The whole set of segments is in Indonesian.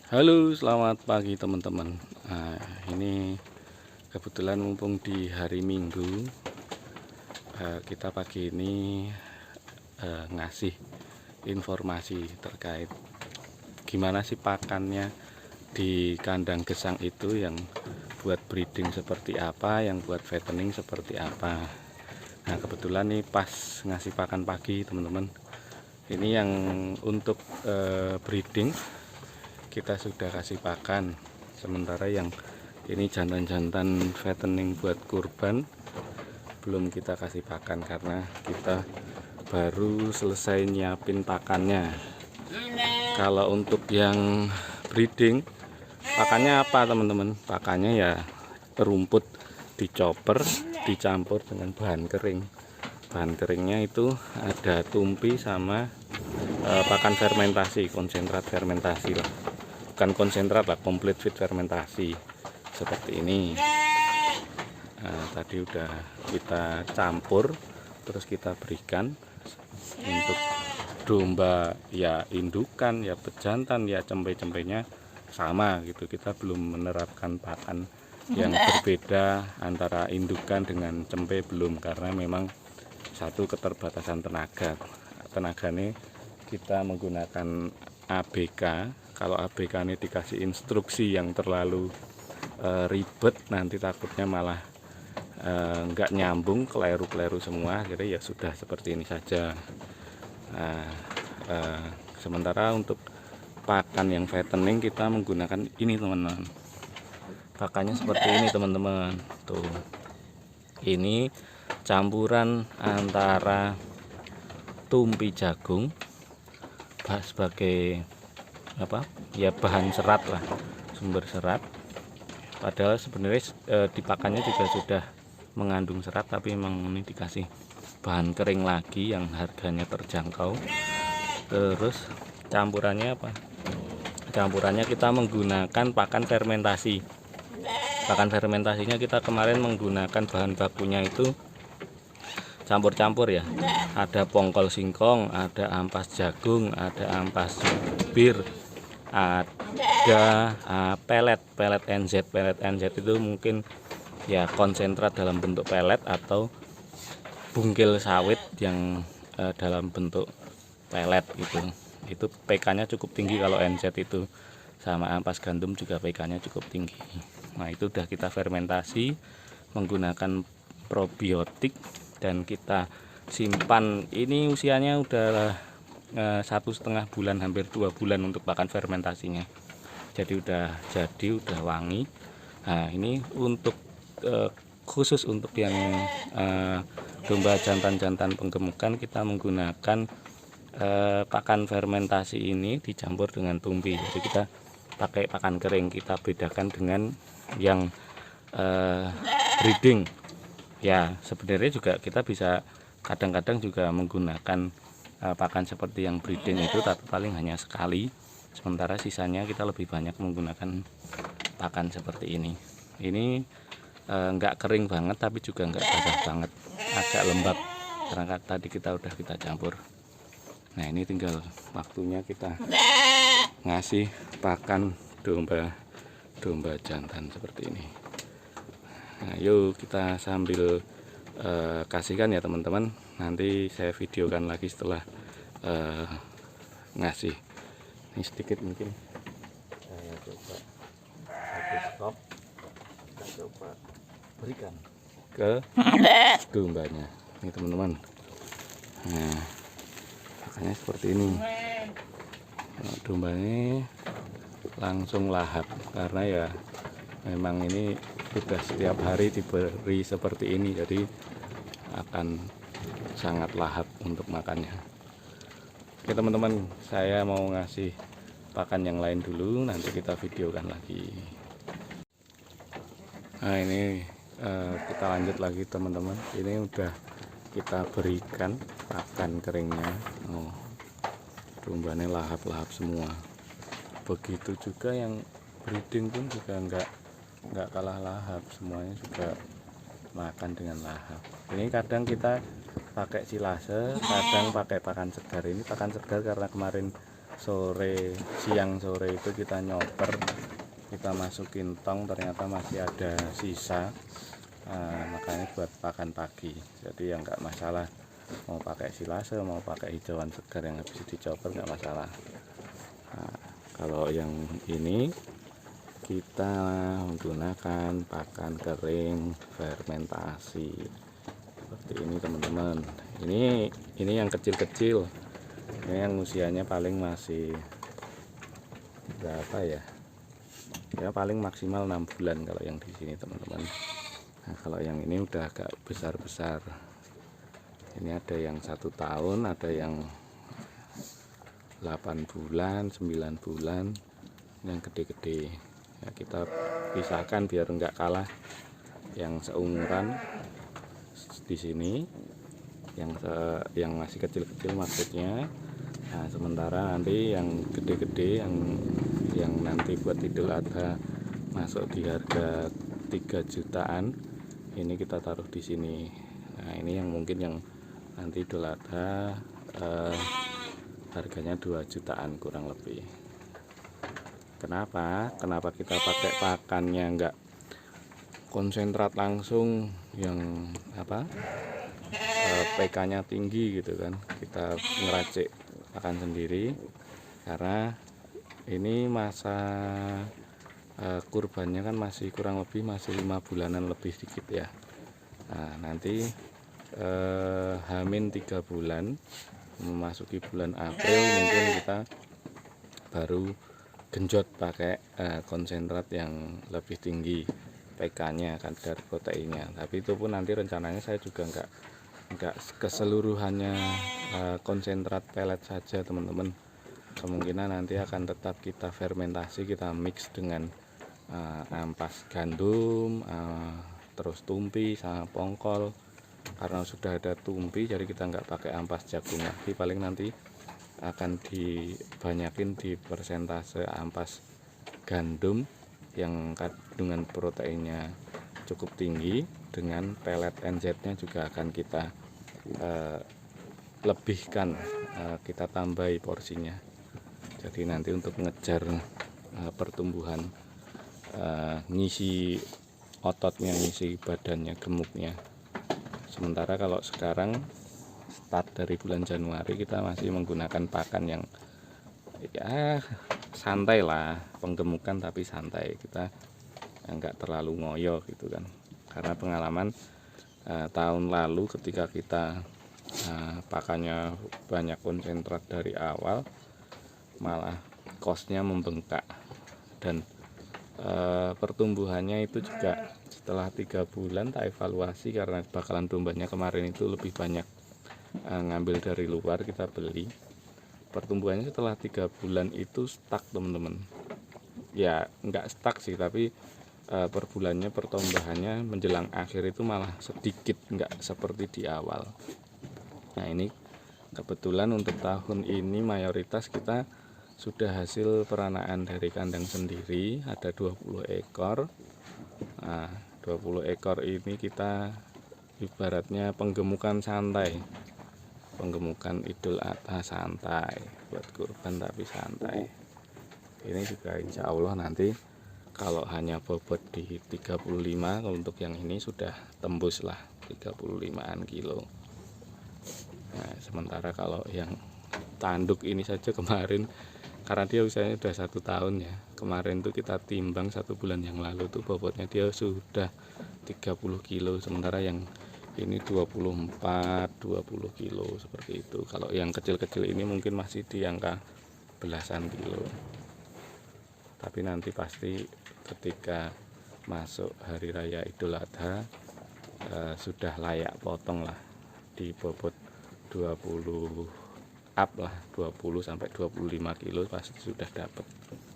Halo, selamat pagi teman-teman. Nah, ini kebetulan mumpung di hari Minggu, kita pagi ini ngasih informasi terkait gimana sih pakannya di kandang gesang itu, yang buat breeding seperti apa, yang buat fattening seperti apa. Nah, kebetulan nih pas ngasih pakan pagi teman-teman. Ini yang untuk breeding kita sudah kasih pakan, sementara yang ini jantan-jantan fattening buat kurban belum kita kasih pakan karena kita baru selesai nyiapin pakannya. Kalau untuk yang breeding, pakannya apa teman-teman? Pakannya ya rumput dicoper dicampur dengan bahan kering. Bahan keringnya itu ada tumpi sama pakan fermentasi, konsentrat fermentasi lah, bukan konsentrat lah, complete feed fermentasi seperti ini. Nah, tadi udah kita campur, terus kita berikan untuk domba ya indukan, ya pejantan, ya cempe-cempenya sama gitu. Kita belum menerapkan pakan yang berbeda antara indukan dengan cempe, belum, karena memang satu keterbatasan tenaga nih. Kita menggunakan ABK. Kalau ABK ini dikasih instruksi yang terlalu ribet, nanti takutnya malah nggak nyambung, keleru-keleru semua. Jadi ya sudah seperti ini saja. Nah, sementara untuk pakan yang fattening kita menggunakan ini teman-teman. Pakannya seperti ini teman-teman. Tuh, ini campuran antara tumpi jagung sebagai apa ya, bahan serat lah, sumber serat. Padahal sebenarnya di pakannya juga sudah mengandung serat, tapi memang ini dikasih bahan kering lagi yang harganya terjangkau. Terus campurannya apa? Campurannya kita menggunakan pakan fermentasi. Pakan fermentasinya kita kemarin menggunakan bahan bakunya itu campur-campur ya. Ada pongkol singkong, ada ampas jagung, ada ampas bir, ada pelet NZ. Pelet NZ itu mungkin ya konsentrat dalam bentuk pelet atau bungkil sawit yang dalam bentuk pelet gitu. Itu PK-nya cukup tinggi kalau NZ itu. Sama ampas gandum juga PK-nya cukup tinggi. Nah, itu udah kita fermentasi menggunakan probiotik dan kita simpan. Ini usianya udah 1,5 bulan, hampir 2 bulan untuk pakan fermentasinya. Jadi udah wangi. Nah, ini untuk khusus untuk yang domba jantan-jantan penggemukan, kita menggunakan pakan fermentasi ini dicampur dengan tumpi. Jadi kita pakai pakan kering, kita bedakan dengan yang breeding. Ya, sebenarnya juga kita bisa kadang-kadang juga menggunakan pakan seperti yang breeding itu, tapi paling hanya sekali. Sementara sisanya kita lebih banyak menggunakan pakan seperti ini. Ini enggak kering banget, tapi juga enggak basah banget, agak lembab karena tadi kita campur. Nah, ini tinggal waktunya kita ngasih pakan domba jantan seperti ini. Nah, yuk kita sambil kasihkan ya teman-teman. Nanti saya videokan lagi setelah ngasih. Ini sedikit mungkin saya coba satu stop, kita coba berikan ke dombanya ini teman-teman. Nah, makanya seperti ini. Nah, domba ini langsung lahap karena ya memang ini sudah setiap hari diberi seperti ini, jadi akan sangat lahap untuk makannya. Oke teman-teman, saya mau ngasih pakan yang lain dulu, nanti kita videokan lagi. Nah, ini kita lanjut lagi teman-teman. Ini udah kita berikan pakan keringnya. Oh, dombanya lahap-lahap semua. Begitu juga yang breeding pun juga nggak kalah lahap, semuanya juga makan dengan lahap. Ini kadang kita pakai silase, kadang pakai pakan segar. Ini pakan segar karena kemarin siang sore itu kita nyoper, kita masukin tong, ternyata masih ada sisa. Makanya buat pakan pagi, jadi ya nggak masalah mau pakai silase, mau pakai hijauan segar yang habis dicoper nggak masalah. Kalau yang ini kita menggunakan pakan kering fermentasi seperti ini teman-teman. Ini yang kecil-kecil, ini yang usianya paling masih berapa ya, paling maksimal 6 bulan kalau yang di sini teman-teman. Nah, kalau yang ini udah agak besar-besar, ini ada yang 1 tahun, ada yang 8 bulan, 9 bulan, yang gede-gede. Ya, kita pisahkan biar enggak kalah yang seumuran di sini, yang masih kecil-kecil maksudnya. Nah, sementara nanti yang gede-gede, yang nanti buat Idul Adha masuk di harga 3 jutaan, ini kita taruh di sini. Nah, ini yang mungkin yang nanti Idul Adha harganya 2 jutaan kurang lebih. Kenapa kita pakai pakannya enggak konsentrat langsung yang PK-nya tinggi gitu kan, kita ngeracik pakan sendiri, karena ini masa kurbannya kan masih kurang lebih masih 5 bulanan lebih dikit ya. Nah, nanti H-3 bulan memasuki bulan April mungkin kita baru genjot pakai konsentrat yang lebih tinggi PK-nya, kadar proteinnya. Tapi itu pun nanti rencananya saya juga enggak keseluruhannya konsentrat pelet saja teman-teman. Kemungkinan nanti akan tetap kita fermentasi, kita mix dengan ampas gandum, terus tumpi sama pongkol. Karena sudah ada tumpi, jadi kita nggak pakai ampas jagung lagi, paling nanti akan dibanyakin di persentase ampas gandum yang kandungan proteinnya cukup tinggi, dengan pelet NZ-nya juga akan kita lebihkan, kita tambahi porsinya. Jadi nanti untuk ngejar pertumbuhan, ngisi ototnya, ngisi badannya, gemuknya. Sementara kalau sekarang start dari bulan Januari kita masih menggunakan pakan yang ya santai lah, penggemukan tapi santai, kita enggak terlalu ngoyo gitu kan. Karena pengalaman tahun lalu ketika kita pakannya banyak konsentrat dari awal, malah kosnya membengkak, dan pertumbuhannya itu juga setelah 3 bulan tak evaluasi, karena bakalan dombanya kemarin itu lebih banyak ngambil dari luar, kita beli. Pertumbuhannya setelah 3 bulan itu stuck teman-teman. Ya enggak stuck sih, tapi per bulannya pertumbuhannya menjelang akhir itu malah sedikit, enggak seperti di awal. Nah, ini kebetulan untuk tahun ini mayoritas kita sudah hasil peranaan dari kandang sendiri, ada 20 ekor. Nah, 20 ekor ini kita ibaratnya penggemukan santai, penggemukan Idul Adha santai, buat kurban tapi santai. Ini juga insya Allah nanti kalau hanya bobot di 35, untuk yang ini sudah tembus lah 35an kilo. Nah, sementara kalau yang tanduk ini saja kemarin, karena dia usianya sudah 1 tahun ya, kemarin tuh kita timbang 1 bulan yang lalu tuh bobotnya dia sudah 30 kilo, sementara yang ini 24, 20 kilo seperti itu. Kalau yang kecil-kecil ini mungkin masih di angka belasan kilo. Tapi nanti pasti ketika masuk hari raya Idul Adha sudah layak potong lah, di bobot 20 up lah, 20 sampai 25 kilo pasti sudah dapat.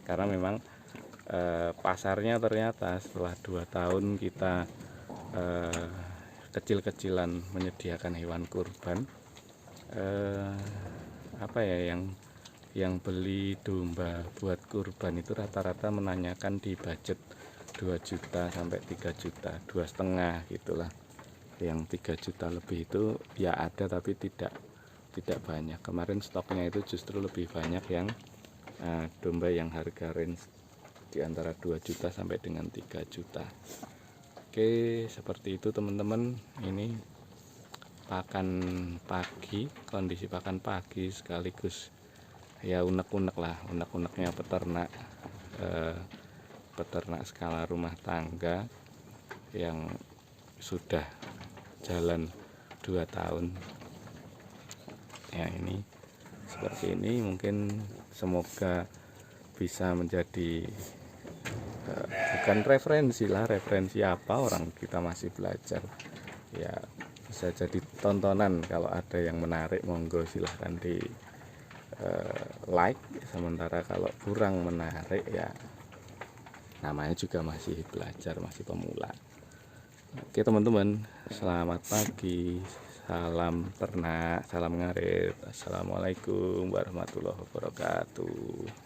Karena memang pasarnya ternyata setelah 2 tahun kita kecil-kecilan menyediakan hewan kurban, yang beli domba buat kurban itu rata-rata menanyakan di budget 2 juta sampai 3 juta, 2,5 gitulah. Yang 3 juta lebih itu ya ada, tapi tidak tidak banyak. Kemarin stoknya itu justru lebih banyak yang domba yang harga range di antara 2 juta sampai dengan 3 juta. Oke, seperti itu teman-teman. Ini pakan pagi, kondisi pakan pagi sekaligus ya unek-unek lah, unek-uneknya peternak skala rumah tangga yang sudah jalan 2 tahun ya. Ini seperti ini, mungkin semoga bisa menjadi bukan referensi lah, referensi apa, orang kita masih belajar ya, bisa jadi tontonan. Kalau ada yang menarik monggo silahkan di like, sementara kalau kurang menarik ya namanya juga masih belajar, masih pemula. Oke teman-teman, selamat pagi, salam ternak, salam ngarit, assalamualaikum warahmatullahi wabarakatuh.